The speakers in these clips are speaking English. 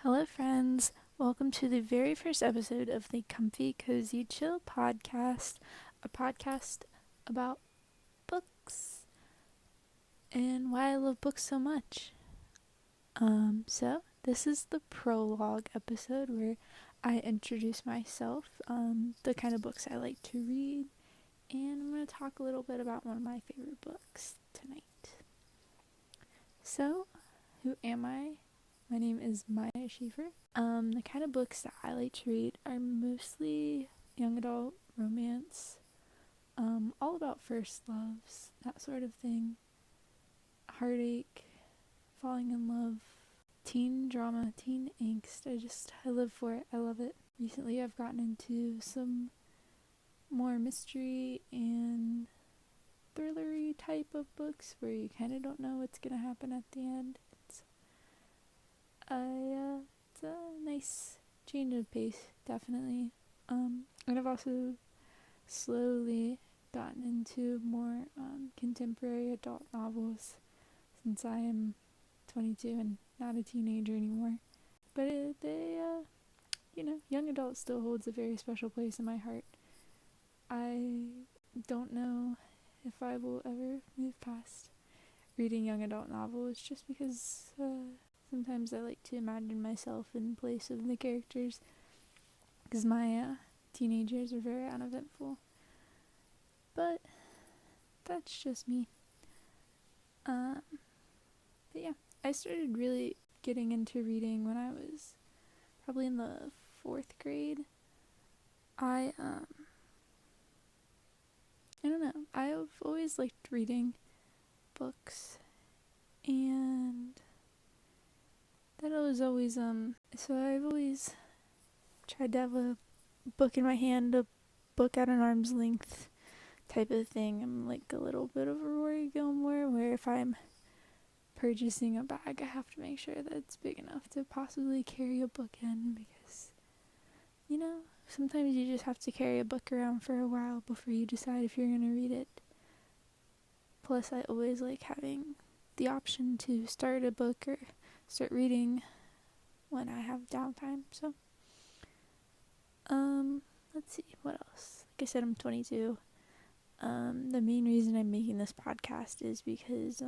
Hello, friends. Welcome to the very first episode of the Comfy Cozy Chill podcast, a podcast about books and why I love books so much. So this is the prologue episode where I introduce myself, the kind of books I like to read, and I'm going to talk a little bit about one of my favorite books tonight. So, who am I? My name is Maya Schaefer. The kind of books that I like to read are mostly young adult romance, all about first loves, that sort of thing, heartache, falling in love, teen drama, teen angst. I live for it. I love it. Recently I've gotten into some more mystery and thrillery type of books where you kind of don't know what's going to happen at the end. It's a nice change of pace, definitely. And I've also slowly gotten into more contemporary adult novels since I am 22 and not a teenager anymore. But young adult still holds a very special place in my heart. I don't know if I will ever move past reading young adult novels just because sometimes I like to imagine myself in place of the characters because my teenagers are very uneventful. But that's just me. But yeah, I started really getting into reading when I was probably in the 4th grade. I don't know. I've always liked reading books, and that was always so I've always tried to have a book in my hand, a book at an arm's length type of thing. I'm like a little bit of a Rory Gilmore, where if I'm purchasing a bag, I have to make sure that it's big enough to possibly carry a book in, because sometimes you just have to carry a book around for a while before you decide if you're going to read it. Plus, I always like having the option to start a book or start reading when I have downtime. So, let's see, what else? Like I said, I'm 22. The main reason I'm making this podcast is because, I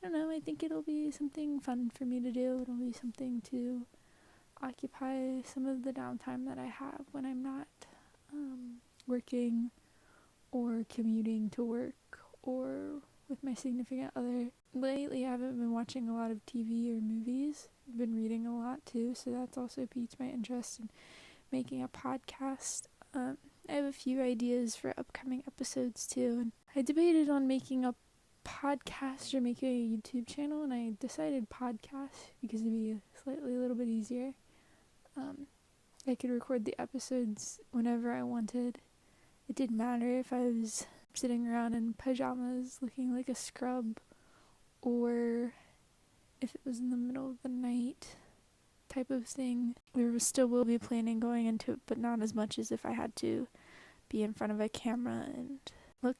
don't know, I think it'll be something fun for me to do. It'll be something to occupy some of the downtime that I have when I'm not working or commuting to work or with my significant other. Lately, I haven't been watching a lot of TV or movies. I've been reading a lot too, so that's also piqued my interest in making a podcast. I have a few ideas for upcoming episodes too, and I debated on making a podcast or making a YouTube channel, and I decided podcast because it'd be a little bit easier. I could record the episodes whenever I wanted. It didn't matter if I was sitting around in pajamas looking like a scrub, or if it was in the middle of the night type of thing. There still will be planning going into it, but not as much as if I had to be in front of a camera and look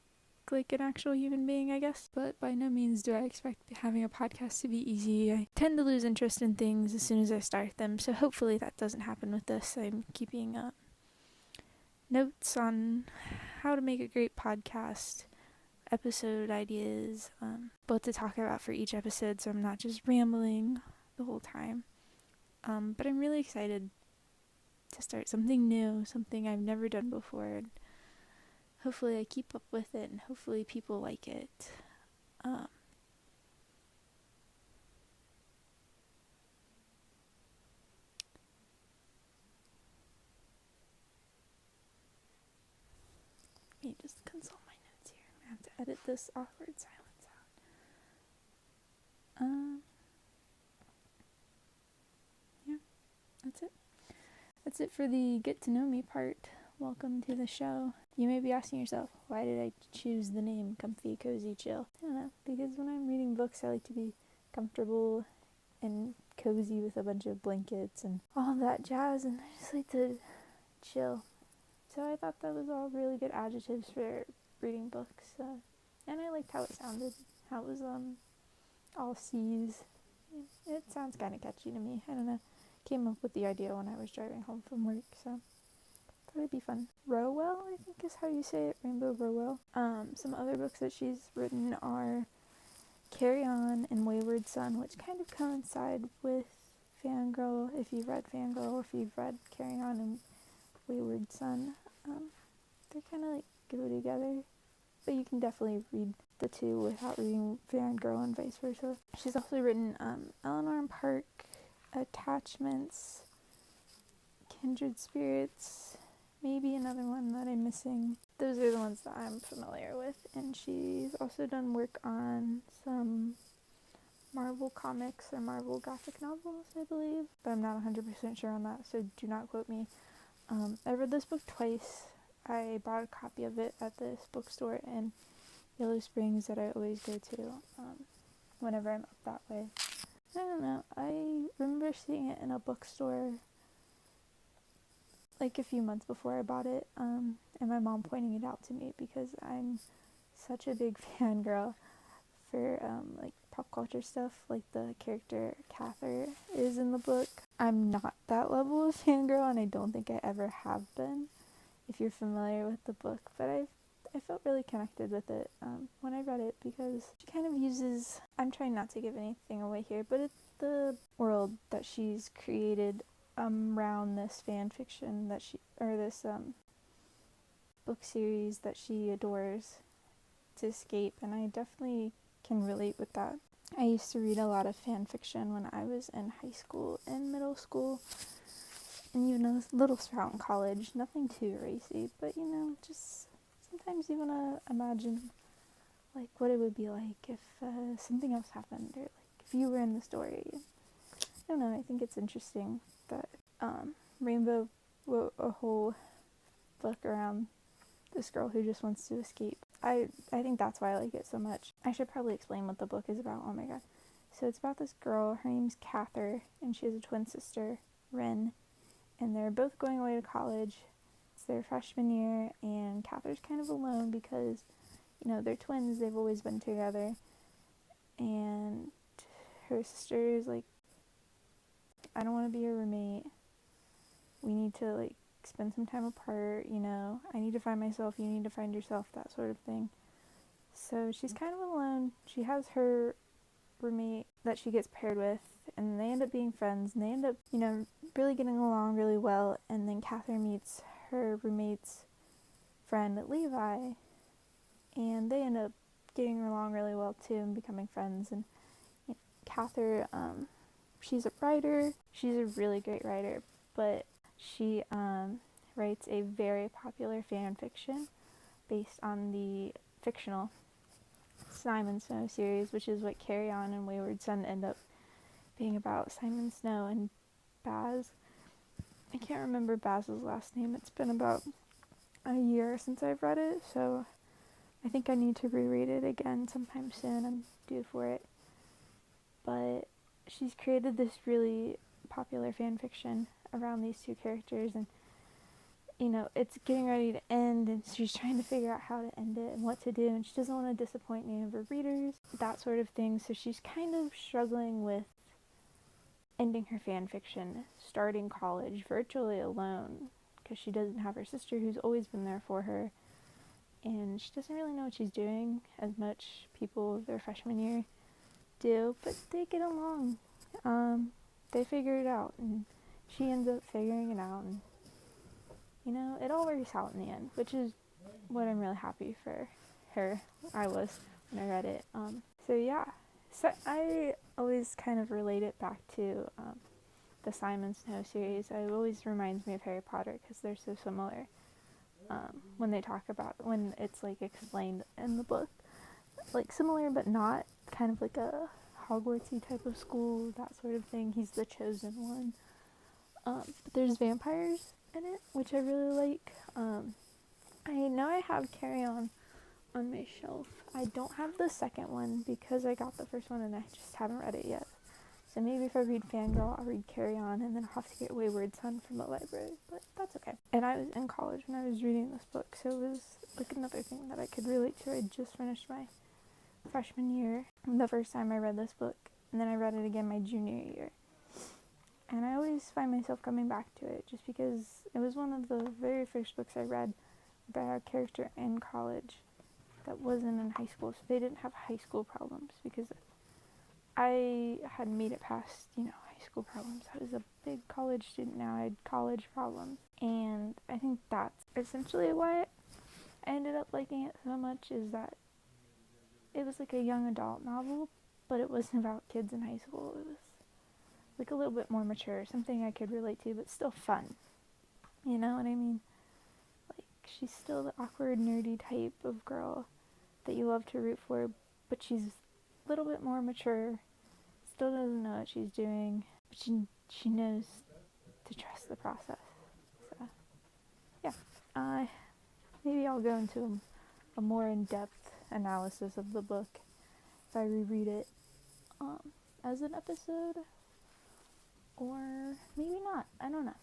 like an actual human being, I guess. But by no means do I expect having a podcast to be easy. I tend to lose interest in things as soon as I start them, so hopefully that doesn't happen with this. I'm keeping notes on how to make a great podcast, episode ideas, what to talk about for each episode, so I'm not just rambling the whole time. But I'm really excited to start something new, something I've never done before, and hopefully I keep up with it, and hopefully people like it. Let me just consult my notes here. I have to edit this awkward silence out. Yeah, that's it. That's it for the get to know me part. Welcome to the show. You may be asking yourself, why did I choose the name Comfy Cozy Chill? I don't know, because when I'm reading books, I like to be comfortable and cozy with a bunch of blankets and all that jazz, and I just like to chill. So I thought that was all really good adjectives for reading books, and I liked how it sounded, how it was all C's. It sounds kind of catchy to me. I don't know. Came up with the idea when I was driving home from work, so thought it'd be fun. Rowell, I think is how you say it. Rainbow Rowell. Some other books that she's written are Carry On and Wayward Son, which kind of coincide with Fangirl, if you've read Fangirl, or if you've read Carry On and Wayward Son. They kind of like go together, but you can definitely read the two without reading Fangirl and vice versa. She's also written Eleanor and Park, Attachments, Kindred Spirits, maybe another one that I'm missing. Those are the ones that I'm familiar with, and she's also done work on some Marvel comics or Marvel graphic novels, I believe, but I'm not 100% sure on that, so do not quote me. I read this book twice. I bought a copy of it at this bookstore in Yellow Springs that I always go to whenever I'm up that way. I don't know, I remember seeing it in a bookstore like a few months before I bought it, and my mom pointing it out to me because I'm such a big fangirl for like pop culture stuff, like the character Cather is in the book. I'm not that level of fangirl, and I don't think I ever have been, if you're familiar with the book, but I felt really connected with it when I read it, because she kind of uses, I'm trying not to give anything away here, but it's the world that she's created around this fan fiction that this book series that she adores to escape, and I definitely can relate with that. I used to read a lot of fan fiction when I was in high school and middle school, and even a little throughout in college. Nothing too racy, but just sometimes you want to imagine like what it would be like if something else happened, or like if you were in the story. I don't know, I think it's interesting that Rainbow wrote a whole book around this girl who just wants to escape. I think that's why I like it so much. I should probably explain what the book is about. Oh my god. So it's about this girl, her name's Cather, and she has a twin sister, Ren, and they're both going away to college. It's their freshman year, and Cather's kind of alone because, they're twins, they've always been together, and her sister is like, I don't want to be your roommate. We need to, like, spend some time apart, I need to find myself, you need to find yourself, that sort of thing. So she's kind of alone. She has her roommate that she gets paired with, and they end up being friends, and they end up, really getting along really well, and then Catherine meets her roommate's friend, Levi, and they end up getting along really well too, and becoming friends. And Catherine, she's a writer. She's a really great writer, but she writes a very popular fan fiction based on the fictional Simon Snow series, which is what Carry On and Wayward Son end up being about. Simon Snow and Baz. I can't remember Baz's last name. It's been about a year since I've read it, so I think I need to reread it again sometime soon. I'm due for it. But she's created this really popular fan fiction around these two characters, and it's getting ready to end, and she's trying to figure out how to end it and what to do, and she doesn't want to disappoint any of her readers, that sort of thing. So she's kind of struggling with ending her fan fiction, starting college virtually alone, because she doesn't have her sister who's always been there for her, and she doesn't really know what she's doing, as much people of their freshman year do, but they get along. They figure it out, and she ends up figuring it out, and it all works out in the end, which is what I'm really happy for her. I was when I read it. So yeah, so I always kind of relate it back to the Simon Snow series. It always reminds me of Harry Potter because they're so similar. When they talk about, when it's like explained in the book, like similar but not, kind of like a Hogwartsy type of school, that sort of thing. He's the chosen one. But there's vampires in it, which I really like. I know I have Carry On my shelf. I don't have the second one because I got the first one and I just haven't read it yet. So maybe if I read Fangirl, I'll read Carry On, and then I'll have to get Wayward Son from the library, but that's okay. And I was in college when I was reading this book, so it was like another thing that I could relate to. I just finished my freshman year the first time I read this book, and then I read it again my junior year. And I always find myself coming back to it just because it was one of the very first books I read about a character in college that wasn't in high school, so they didn't have high school problems, because I had made it past, high school problems. I was a big college student now. I had college problems. And I think that's essentially why I ended up liking it so much, is that it was like a young adult novel, but it wasn't about kids in high school. It was like a little bit more mature, something I could relate to, but still fun. You know what I mean? Like, she's still the awkward, nerdy type of girl that you love to root for, but she's a little bit more mature, still doesn't know what she's doing, but she knows to trust the process. So, yeah. Maybe I'll go into a more in-depth analysis of the book if I reread it as an episode, or maybe not. I don't know.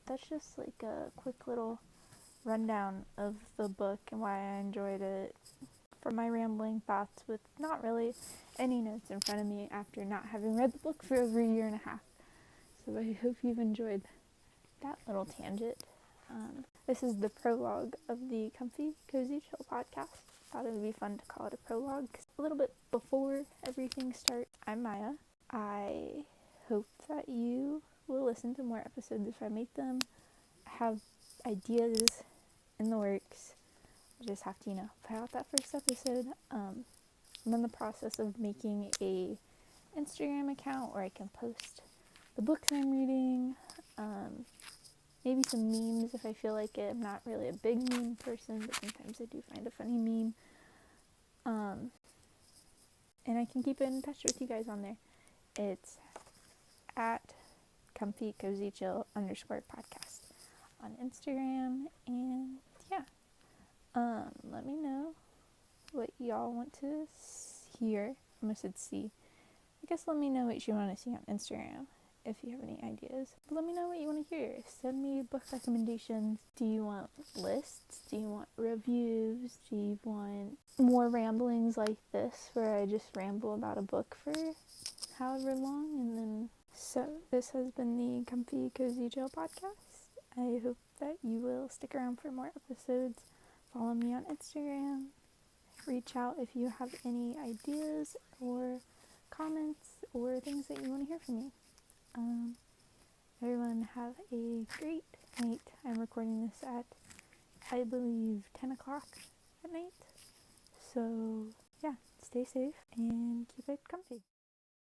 That's just like a quick little rundown of the book and why I enjoyed it, from my rambling thoughts with not really any notes in front of me after not having read the book for over a year and a half. So I hope you've enjoyed that little tangent. This is the prologue of the Comfy Cozy Chill podcast. Thought it would be fun to call it a prologue. A little bit before everything starts, I'm Maya. I hope that you will listen to more episodes if I make them. I have ideas in the works. I just have to, put out that first episode. I'm in the process of making a Instagram account where I can post the books I'm reading, maybe some memes if I feel like it. I'm not really a big meme person, but sometimes I do find a funny meme. And I can keep in touch with you guys on there. It's at Comfy Cozy Chill _podcast on Instagram, and yeah. Let me know what y'all want to hear. I almost said see. I guess let me know what you want to see on Instagram if you have any ideas. But let me know what you want to hear. Send me book recommendations. Do you want lists? Do you want reviews? Do you want more ramblings like this, where I just ramble about a book for however long? And then, so this has been the Comfy Cozy Chill podcast. I hope that you will stick around for more episodes. Follow me on Instagram. Reach out if you have any ideas or comments or things that you want to hear from me. Everyone have a great night. I'm recording this at, I believe, 10 o'clock at night. So, yeah, stay safe and keep it comfy.